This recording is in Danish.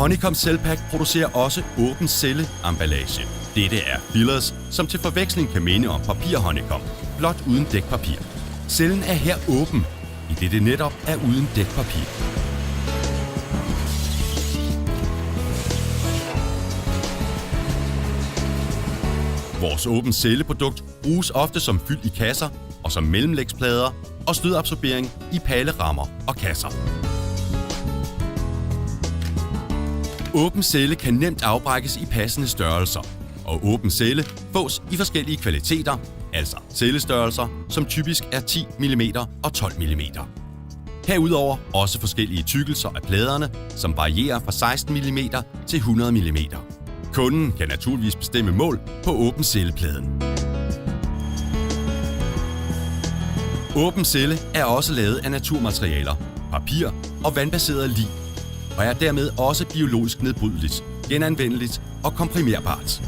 Honeycomb Cellpack producerer også åben celleemballage. Dette er fillers, som til forveksling kan minde om papirhoneycomb, blot uden dækpapir. Cellen er her åben, idet det netop er uden dækpapir. Vores åben celleprodukt bruges ofte som fyld i kasser og som mellemlægsplader og stødabsorbering i palerammer og kasser. Åben celle kan nemt afbrækkes i passende størrelser, og åben celle fås i forskellige kvaliteter, altså cellestørrelser, som typisk er 10 mm og 12 mm. Herudover også forskellige tykkelser af pladerne, som varierer fra 16 mm til 100 mm. Kunden kan naturligvis bestemme mål på åben cellepladen. Åben celle er også lavet af naturmaterialer, papir og vandbaseret lim, og er dermed også biologisk nedbrydeligt, genanvendeligt og komprimerbart.